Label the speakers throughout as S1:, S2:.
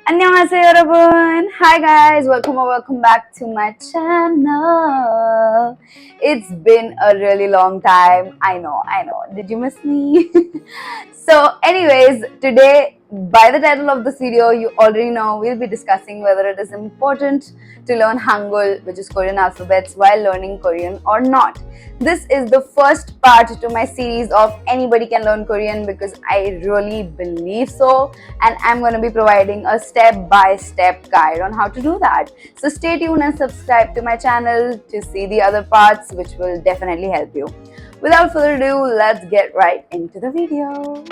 S1: 안녕하세요 여러분. Hi guys, welcome back to my channel. It's been a really long time. I know. Did you miss me? So anyways, today by the title of this video, you already know we'll be discussing whether it is important to learn Hangul, which is Korean alphabets, while learning Korean or not. This is the first part to my series of Anybody Can Learn Korean because I really believe so, and I'm going to be providing a step-by-step guide on how to do that. So stay tuned and subscribe to my channel to see the other parts, which will definitely help you. Without further ado, let's get right into the video.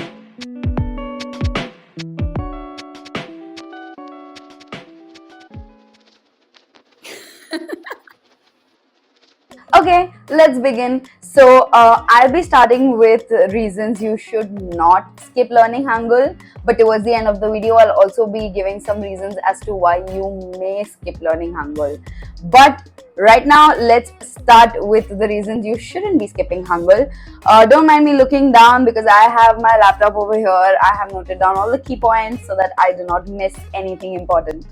S1: Okay, let's begin. So, I'll be starting with reasons you should not skip learning Hangul, but towards the end of the video, I'll also be giving some reasons as to why you may skip learning Hangul. But right now, let's start with the reasons you shouldn't be skipping Hangul. Don't mind me looking down because I have my laptop over here. I have noted down all the key points so that I do not miss anything important.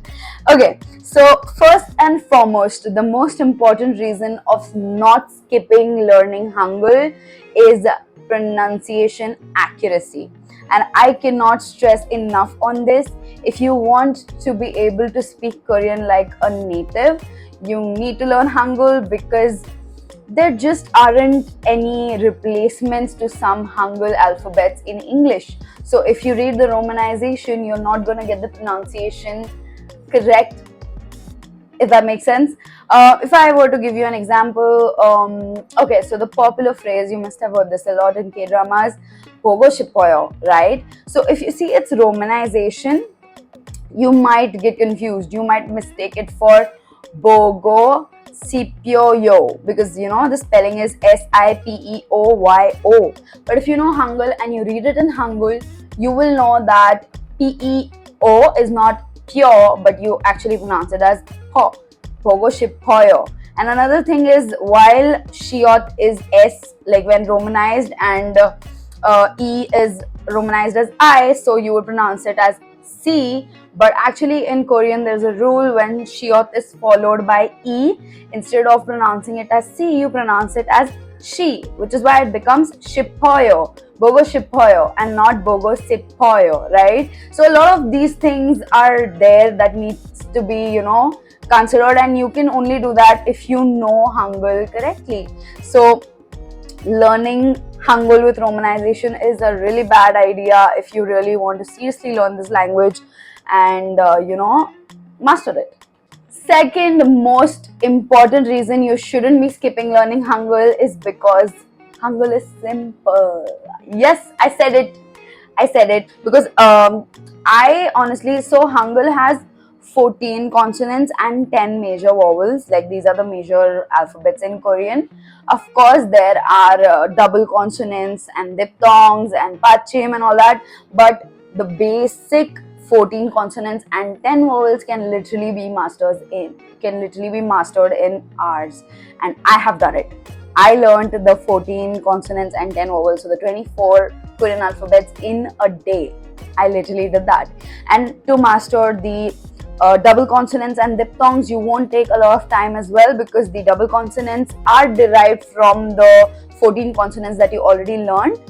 S1: Okay, so first and foremost, the most important reason of not skipping learning Hangul is pronunciation accuracy. And I cannot stress enough on this. If you want to be able to speak Korean like a native, you need to learn Hangul because there just aren't any replacements to some Hangul alphabets in English. So if you read the romanization, you're not going to get the pronunciation correct, if that makes sense. If I were to give you an example, okay, so the popular phrase, you must have heard this a lot in K-dramas, 보고 싶어요, right? So if you see its romanization, you might get confused. You might mistake it for 보고 싶어요 because you know the spelling is Sipeoyo. But if you know Hangul and you read it in Hangul, you will know that Peo is not pure, but you actually pronounce it as po, 보고 싶어요. And another thing is, while shiot is S, like when romanized, and E is romanized as I, so you would pronounce it as C. But actually in Korean there's a rule: when shiot is followed by E, instead of pronouncing it as C, you pronounce it as she, which is why it becomes 싶어요, 보고 싶어요, and not 보고 싶어요, right? So a lot of these things are there that needs to be, considered, and you can only do that if you know Hangul correctly. So learning Hangul with romanization is a really bad idea if you really want to seriously learn this language and master it. Second most important reason you shouldn't be skipping learning Hangul is because Hangul is simple. Yes, I said it because I honestly, so Hangul has 14 consonants and 10 major vowels. Like, these are the major alphabets in Korean. Of course, there are double consonants and diphthongs and pachim and all that, but the basic 14 consonants and 10 vowels can literally be mastered in hours, and I have done it. I learned the 14 consonants and 10 vowels, so the 24 Korean alphabets, in a day. I literally did that. And to master the double consonants and diphthongs, you won't take a lot of time as well, because the double consonants are derived from the 14 consonants that you already learned,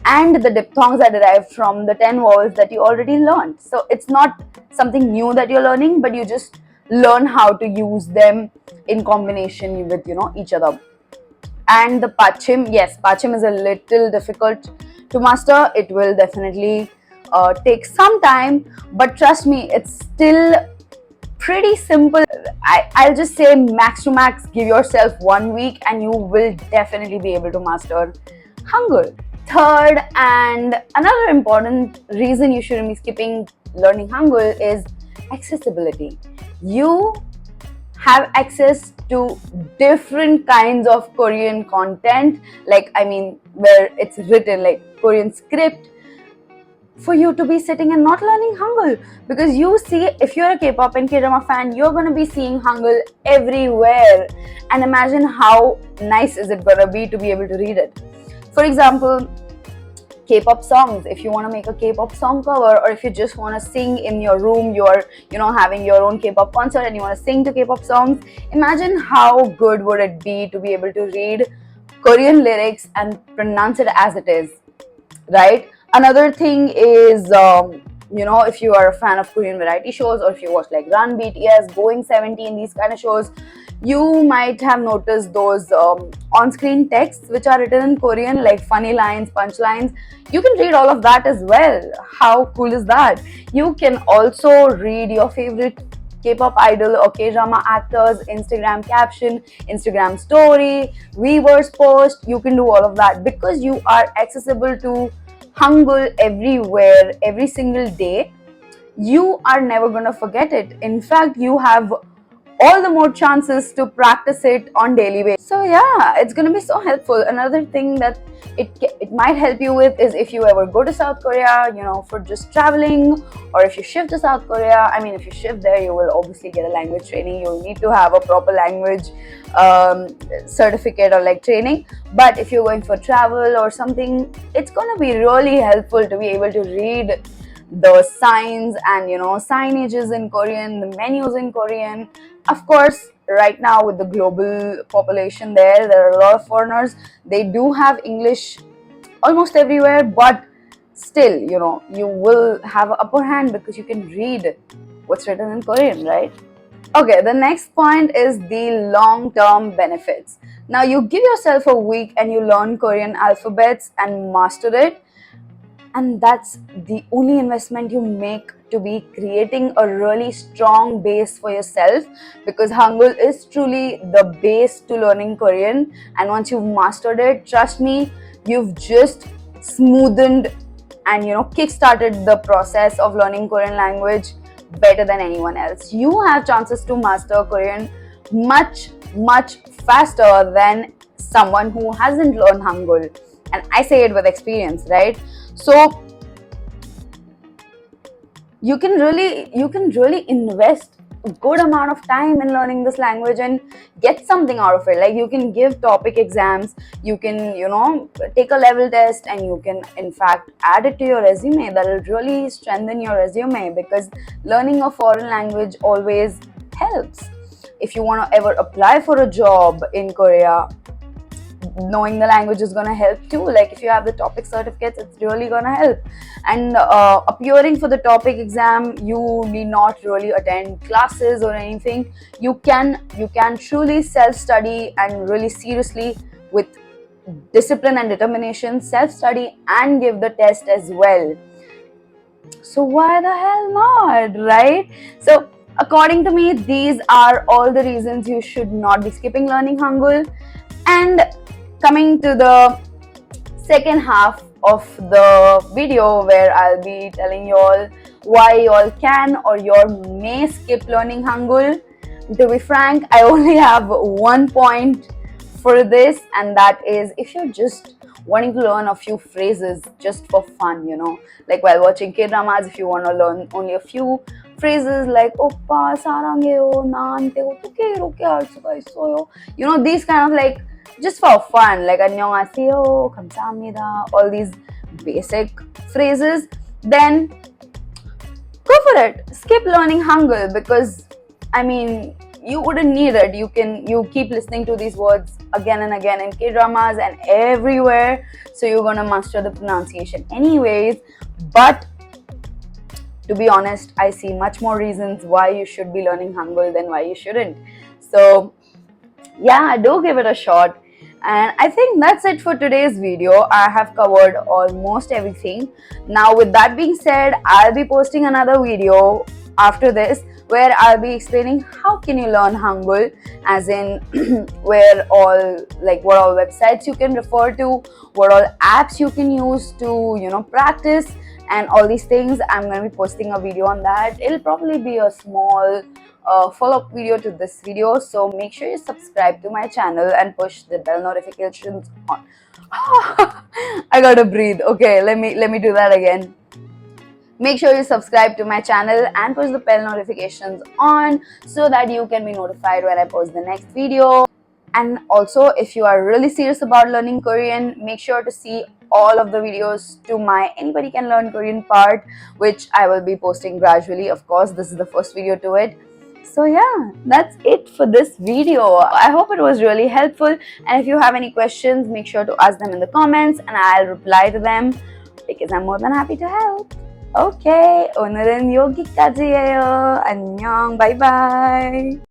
S1: and the diphthongs are derived from the 10 vowels that you already learned. So it's not something new that you're learning, but you just learn how to use them in combination with each other. And the pachim, yes, pachim is a little difficult to master. It will definitely take some time, but trust me, it's still pretty simple. I'll just say max to max, give yourself 1 week and you will definitely be able to master Hangul. Third, and another important reason you shouldn't be skipping learning Hangul, is accessibility. You have access to different kinds of Korean content, where it's written like Korean script, for you to be sitting and not learning Hangul. Because you see, if you're a K-pop and K-drama fan, you're going to be seeing Hangul everywhere, and imagine how nice is it going to be able to read it. For example, K-pop songs. If you want to make a K-pop song cover, or if you just want to sing in your room, you're having your own K-pop concert and you want to sing to K-pop songs, imagine how good would it be to be able to read Korean lyrics and pronounce it as it is, right? Another thing is, if you are a fan of Korean variety shows, or if you watch like Run, BTS, Going 17, these kind of shows, you might have noticed those on-screen texts which are written in Korean, like funny lines, punchlines. You can read all of that as well. How cool is that? You can also read your favorite K-pop idol or K-drama actors Instagram caption, Instagram story, Weverse post. You can do all of that because you are accessible to Hangul everywhere, every single day. You are never gonna forget it. In fact, you have all the more chances to practice it on daily basis. So yeah, it's gonna be so helpful. Another thing that it might help you with is if you ever go to South Korea, for just traveling, or if you shift to South Korea. I mean, if you shift there, you will obviously get a language training. You'll need to have a proper language certificate or like training. But if you're going for travel or something, it's gonna be really helpful to be able to read the signs and signages in Korean, the menus in Korean. Of course, right now with the global population there are a lot of foreigners. They do have English almost everywhere, but still, you will have an upper hand because you can read what's written in Korean, right? Okay, the next point is the long-term benefits. Now, you give yourself a week and you learn Korean alphabets and master it, and that's the only investment you make to be creating a really strong base for yourself, because Hangul is truly the base to learning Korean. And once you've mastered it, trust me, you've just smoothened and kickstarted the process of learning Korean language better than anyone else. You have chances to master Korean much faster than someone who hasn't learned Hangul, and I say it with experience, right? So you can really invest a good amount of time in learning this language and get something out of it. Like, you can give topic exams, you can take a level test, and you can in fact add it to your resume. That will really strengthen your resume, because learning a foreign language always helps. If you want to ever apply for a job in Korea, knowing the language is going to help too. Like, if you have the topic certificates, it's really going to help. And appearing for the topic exam, you need not really attend classes or anything. You can truly self-study, and really seriously, with discipline and determination, self-study and give the test as well. So why the hell not, right? So according to me, these are all the reasons you should not be skipping learning Hangul. And coming to the second half of the video, where I'll be telling you all why you all can or you may skip learning Hangul. To be frank, I only have one point for this, and that is, if you're just wanting to learn a few phrases just for fun, like while watching K-dramas, if you want to learn only a few phrases like oppa, sarangeyo, naanteo, tokeiro, artsuga isoyo, these kind of like just for fun, like annyeonghaseyo, 감사합니다, all these basic phrases, then go for it. Skip learning Hangul, because I mean, you wouldn't need it. You keep listening to these words again and again in K-dramas and everywhere, so you're gonna master the pronunciation anyways. But to be honest, I see much more reasons why you should be learning Hangul than why you shouldn't. So yeah, do give it a shot. And I think that's it for today's video. I have covered almost everything. Now, with that being said, I'll be posting another video after this, where I'll be explaining how can you learn Hangul, as in what all websites you can refer to, what all apps you can use to practice, and all these things. I'm going to be posting a video on that. It'll probably be a small follow-up video to this video, so make sure you subscribe to my channel and push the bell notifications on. I gotta breathe. Okay, let me do that again. Make sure you subscribe to my channel and push the bell notifications on, so that you can be notified when I post the next video. And also, if you are really serious about learning Korean, make sure to see all of the videos to my Anybody Can Learn Korean part, which I will be posting gradually. Of course, this is the first video to it. So yeah, that's it for this video. I hope it was really helpful, and if you have any questions, make sure to ask them in the comments and I'll reply to them because I'm more than happy to help. Okay, 오늘은 여기까지예요. 안녕, bye bye.